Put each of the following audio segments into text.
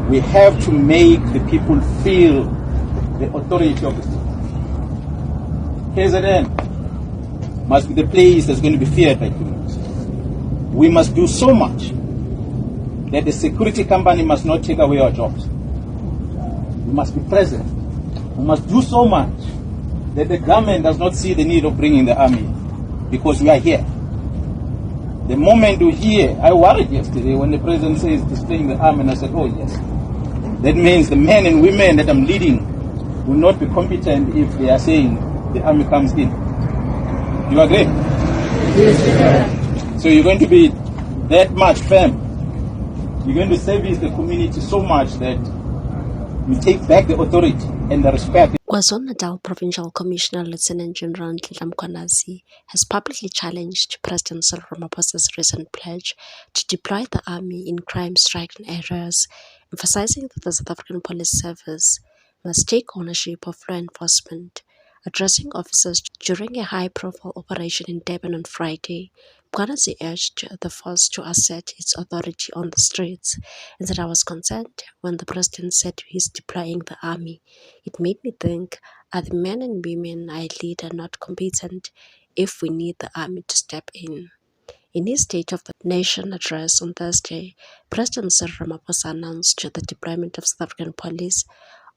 We have to make the people feel the authority of the state. KZN must be the place that's going to be feared by criminals. We must do so much that the security company must not take away our jobs. We must be present. We must do so much that the government does not see the need of bringing the army, because we are here. The moment you hear, I worried yesterday when the president says displaying the army, and I said, oh yes. That means the men and women that I'm leading will not be competent if they are saying the army comes in. You agree? Yes, so you're going to be that much firm. You're going to service the community so much that you take back the authority and the respect. KwaZulu-Natal Provincial Commissioner Lieutenant General Nhlanhla Mkhwanazi has publicly challenged President Cyril Ramaphosa's recent pledge to deploy the army in crime-stricken areas, emphasizing that the South African Police Service must take ownership of law enforcement. Addressing officers during a high-profile operation in Durban on Friday, Mkhwanazi urged the force to assert its authority on the streets, and said, "I was concerned when the president said he's deploying the army. It made me think, are the men and women I lead are not competent if we need the army to step in?" In his State of the Nation address on Thursday, President Cyril Ramaphosa announced the deployment of South African Police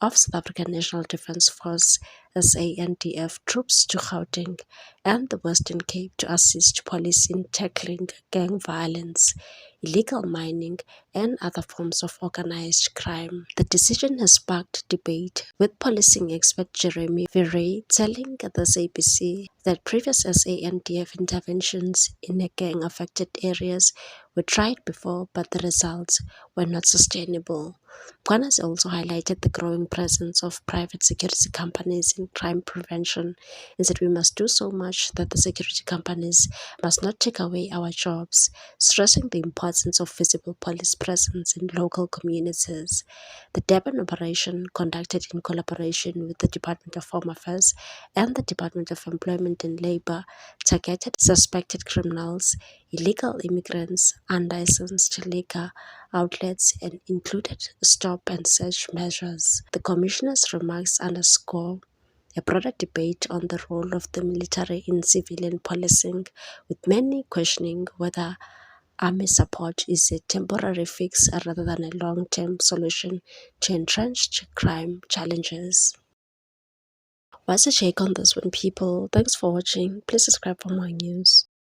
of South African National Defence Force SANDF troops to Gauteng and the Western Cape to assist police in tackling gang violence, illegal mining, and other forms of organized crime. The decision has sparked debate, with policing expert Jeremy Verrey telling the SABC that previous SANDF interventions in gang-affected areas were tried before, but the results were not sustainable. Mkhwanazi also highlighted the growing presence of private security companies in crime prevention and said we must do so much that the security companies must not take away our jobs, stressing the importance of visible police presence in local communities. The Durban operation, conducted in collaboration with the Department of Home Affairs and the Department of Employment and Labour, targeted suspected criminals, illegal immigrants, unlicensed liquor outlets, and included stop and search measures. The Commissioner's remarks underscore a broader debate on the role of the military in civilian policing, with many questioning whether army support is a temporary fix rather than a long-term solution to entrenched crime challenges. What's your take on this one, people? Thanks for watching. Please subscribe for more news.